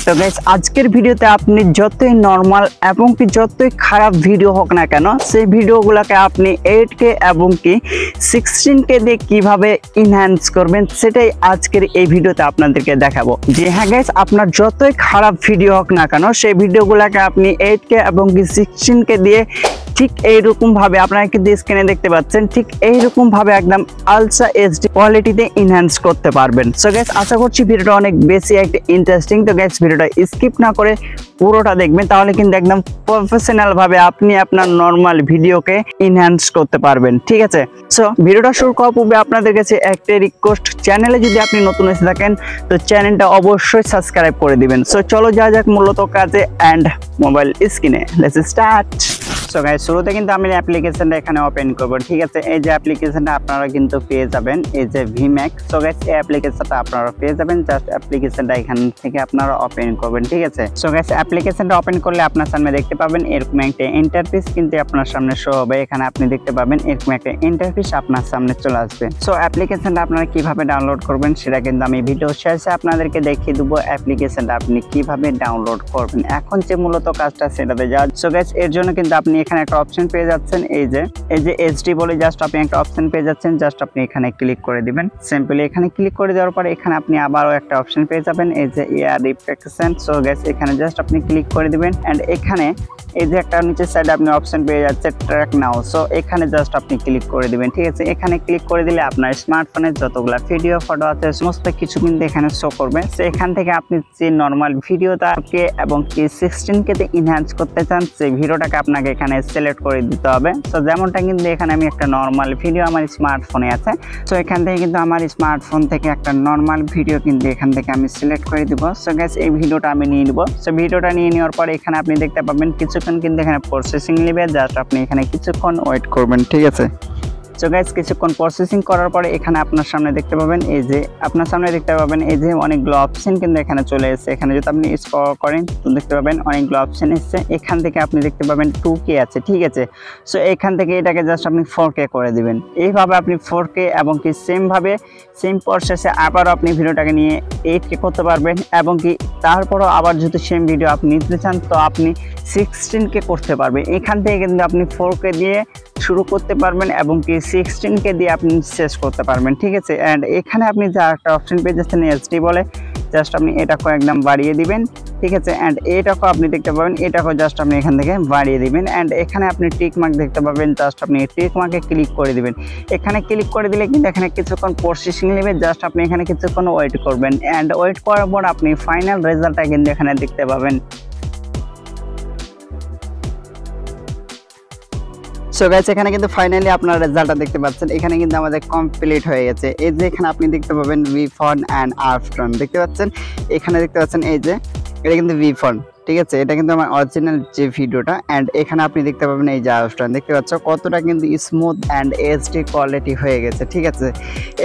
তো গাইস আজকের ভিডিওতে আপনি যতই নরমাল এবং কি যতই খারাপ ভিডিও হোক না কেন সেই ভিডিওগুলোকে আপনি 8K এবং কি 16K দিয়ে কিভাবে এনহ্যান্স করবেন সেটাই আজকের এই ভিডিওতে আপনাদেরকে দেখাবো। যে হ্যাঁ গাইস আপনার যতই খারাপ ভিডিও হোক না কেন সেই ভিডিওগুলোকে আপনি 8K এবং কি 16K দিয়ে ঠিক এইরকম ভাবে আপনারা কিন্তু স্ক্রিনে দেখতে পাচ্ছেন, ঠিক এইরকম ভাবে একদম আলট্রা এইচডি কোয়ালিটিতে এনহ্যান্স করতে পারবেন। সো গাইস আশা করছি ভিডিওটা অনেক বেশি একটা ইন্টারেস্টিং। তো গাইস ভিডিওটা স্কিপ না করে পুরোটা দেখবেন, তাহলে কিন্তু একদম প্রফেশনাল ভাবে আপনি আপনার নরমাল ভিডিওকে এনহ্যান্স করতে পারবেন। ঠিক আছে, সো ভিডিওটা শুরু করার পূর্বে আপনাদের কাছে একটা রিকোয়েস্ট, চ্যানেলে যদি আপনি নতুন এসে থাকেন তো চ্যানেলটা অবশ্যই সাবস্ক্রাইব করে দিবেন। সো চলো যা যাক মূলত কাজে অ্যান্ড মোবাইল স্ক্রিনে, লেটস স্টার্ট। সো গাইস শুরুতে কিন্তু আমি অ্যাপ্লিকেশনটা এখানে ওপেন করব। ঠিক আছে, এই যে অ্যাপ্লিকেশনটা আপনারা কিন্তু পেয়ে যাবেন, এই যে ভিম্যাক। সো গাইস এই অ্যাপ্লিকেশনটা আপনারা পেয়ে যাবেন, জাস্ট অ্যাপ্লিকেশনটা এখান থেকে আপনারা ওপেন করবেন। ঠিক আছে, সো গাইস অ্যাপ্লিকেশনটা ওপেন করলে আপনার সামনে দেখতে পাবেন এরকম একটা ইন্টারফেস কিন্তু আপনার সামনে শো হবে। এখানে আপনি দেখতে পাবেন এরকম একটা ইন্টারফেস আপনার সামনে চলে আসবে। সো অ্যাপ্লিকেশনটা আপনারা কিভাবে ডাউনলোড করবেন সেটা কিন্তু আমি ভিডিও শেষে আপনাদেরকে দেখিয়ে দেবো অ্যাপ্লিকেশনটা আপনি কিভাবে ডাউনলোড করবেন। এখন যে মূলত কাজটা সেটাতে যাওয়া। সো গাইস এর জন্য কিন্তু আপনি এখানে একটা অপশন পেয়ে যাচ্ছেন, এই যে এইচডি বলে জাস্ট আপনি একটা অপশন পেয়ে যাচ্ছেন। জাস্ট আপনি এখানে ক্লিক করে দিবেন। সিম্পলি এখানে ক্লিক করে দেওয়ার পরে এখানে আপনি আবারও একটা অপশন পেয়ে যাবেন, এই যে এয়ার রিফ্লেকশন। সো গাইস এখানে জাস্ট আপনি ক্লিক করে দিবেন এন্ড এখানে এই যে একটা নিচের সাইডে আপনি অপশন পেয়ে যাচ্ছে ট্র্যাক নাও। সো এখানে জাস্ট আপনি ক্লিক করে দিবেন। ঠিক আছে, এখানে ক্লিক করে দিলে আপনার স্মার্টফোনের যতগুলো ভিডিও ফটো আছে সমস্ত কিছু কিন্তু এখানে শো করবে। সো এখান থেকে আপনি যে নর্মাল ভিডিওটাকে এবং কি 16K তে এনহ্যান্স করতে চান সেই ভিডিওটাকে আপনাকে এখানে সিলেক্ট করে দিতে হবে। সো যেমনটা কিন্তু এখানে আমি একটা নর্মাল ভিডিও আমার স্মার্টফোনে আছে। সো এখান থেকে কিন্তু আমার স্মার্টফোন থেকে একটা নর্মাল ভিডিও কিন্তু এখান থেকে আমি সিলেক্ট করে দিব। সো গাইস এই ভিডিওটা আমি নিয়ে নিব। সো ভিডিওটা নিয়ে নেওয়ার পরে এখানে আপনি দেখতে পাবেন কিছুক্ষণ কিন্তু এখানে প্রসেসিং নেবে, জাস্ট আপনি এখানে কিছুক্ষণ ওয়েট করবেন। ঠিক আছে, সো গাইস কিছুক্ষণ প্রসেসিং করার পরে এখানে আপনার সামনে দেখতে পাবেন এই যে অনেকগুলো অপশন কিন্তু এখানে চলে এসেছে। এখানে যদি আপনি স্ক্রল করেন তো দেখতে পাবেন অনেকগুলো অপশন এসেছে। এখান থেকে আপনি দেখতে পাবেন 2K আছে। ঠিক আছে, সো এখান থেকে এটাকে জাস্ট আপনি 4K করে দিবেন। এইভাবে আপনি 4K এবং কি সেম প্রসেসে আবারও আপনি ভিডিওটাকে নিয়ে 8K করতে পারবেন এবং কি তারপরও আবার যদি সেম ভিডিও আপনি নিতে চান তো আপনি 16K করতে পারবেন। এখান থেকে কিন্তু আপনি 4K দিয়ে শুরু করতে পারবেন এবং কি 16K দিয়ে আপনি শেষ করতে পারবেন। ঠিক আছে, অ্যান্ড এখানে আপনি যা একটা অপশন পেয়ে যাচ্ছেন এইচডি বলে, জাস্ট আপনি এটাকে একদম বাড়িয়ে দিবেন। ঠিক আছে, অ্যান্ড এটাকেও আপনি দেখতে পাবেন, এটাকেও জাস্ট আপনি এখান থেকে বাড়িয়ে দিবেন। অ্যান্ড এখানে আপনি টিক মার্ক দেখতে পাবেন, জাস্ট আপনি টিক মার্কে ক্লিক করে দিবেন। এখানে ক্লিক করে দিলে কিন্তু এখানে কিছুক্ষণ প্রসেসিং নেবে, জাস্ট আপনি এখানে কিছুক্ষণ ওয়েট করবেন। অ্যান্ড ওয়েট করার পর আপনি ফাইনাল রেজাল্টটা কিন্তু এখানে দেখতে পাবেন। সো গাইস এখানে কিন্তু ফাইনালি আপনারা রেজাল্টটা দেখতে পাচ্ছেন। এখানে কিন্তু আমাদের কমপ্লিট হয়ে গেছে। এই যে এখানে আপনি দেখতে পাবেন ভিফন অ্যান্ড আফটন দেখতে পাচ্ছেন। এখানে দেখতে পাচ্ছেন এই যে এটা কিন্তু ভিফন। ঠিক আছে, এটা কিন্তু আমার অরিজিনাল যে ভিডিওটা। অ্যান্ড এখানে আপনি দেখতে পাবেন এই যে আফটন দেখতে পাচ্ছ কতটা কিন্তু স্মুথ অ্যান্ড এইচডি কোয়ালিটি হয়ে গেছে। ঠিক আছে,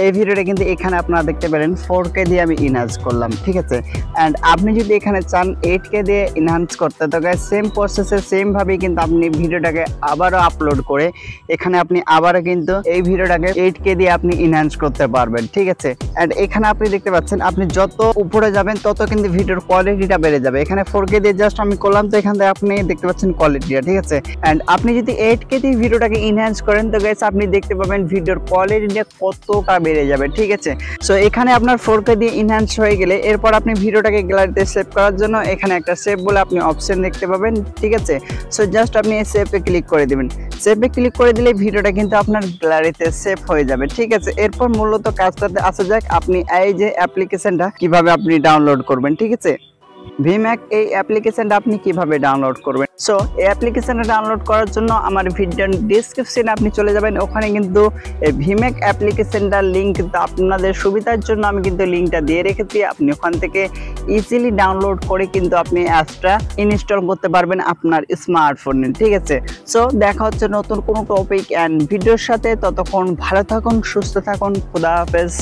এই ভিডিওটা কিন্তু এখানে আপনারা দেখতে পারেন 4K দিয়ে আমি এনহ্যান্স করলাম। ঠিক আছে, অ্যান্ড আপনি যদি এখানে চান 8K দিয়ে এনহ্যান্স করতে তো গাইস সেম প্রসেসে সেমভাবেই কিন্তু আপনি ভিডিওটাকে আবারও আপলোড করে এখানে আপনি আবারও কিন্তু এই ভিডিওটাকে 8K দিয়ে আপনি এনহ্যান্স করতে পারবেন। ঠিক আছে, অ্যান্ড এখানে আপনি দেখতে পাচ্ছেন আপনি যত উপরে যাবেন তত কিন্তু ভিডিওর কোয়ালিটিটা বেড়ে যাবে। এখানে 4K দিয়ে জাস্ট আমি করলাম তো এখান থেকে আপনি দেখতে পাচ্ছেন কোয়ালিটিটা। ঠিক আছে, অ্যান্ড আপনি যদি 8K দিয়ে ভিডিওটাকে এনহ্যান্স করেন তো গাইস আপনি দেখতে পাবেন ভিডিওর কোয়ালিটিটা কতটা বেড়ে যাবে। ঠিক আছে, সো এখানে আপনার 4K দিয়ে এনহ্যান্স হয়ে গেলে এরপর আপনি ভিডিওটাকে গ্যালারিতে সেভ করার জন্য এখানে একটা সেভ বলে আপনি অপশন দেখতে পাবেন। ঠিক আছে, সো জাস্ট আপনি এই সেভে ক্লিক করে দিবেন। সেভে ক্লিক করে দিলে ভিডিওটা কিন্তু আপনার গ্যালারিতে সেভ হয়ে যাবে। ঠিক আছে, এরপর মূলত কাজটাতে আসা যাক আপনি এই যে অ্যাপ্লিকেশনটা কিভাবে আপনি ডাউনলোড করবেন। ঠিক আছে, ভিম্যাক এই অ্যাপ্লিকেশনটা আপনি কিভাবে ডাউনলোড করবেন। সো এই অ্যাপ্লিকেশনটা ডাউনলোড করার জন্য আমার ভিডিওর ডেসক্রিপশনে আপনি চলে যাবেন। ওখানে কিন্তু এই ভিম্যাক অ্যাপ্লিকেশনটার লিঙ্ক আপনাদের সুবিধার জন্য আমি কিন্তু লিঙ্কটা দিয়ে রেখেছি। আপনি ওখান থেকে ইজিলি ডাউনলোড করে কিন্তু আপনি অ্যাপসটা ইনস্টল করতে পারবেন আপনার স্মার্টফোনে। ঠিক আছে, সো দেখা হচ্ছে নতুন কোনো টপিক অ্যান্ড ভিডিওর সাথে। ততক্ষণ ভালো থাকুন, সুস্থ থাকুন, খুদা হাফেজ।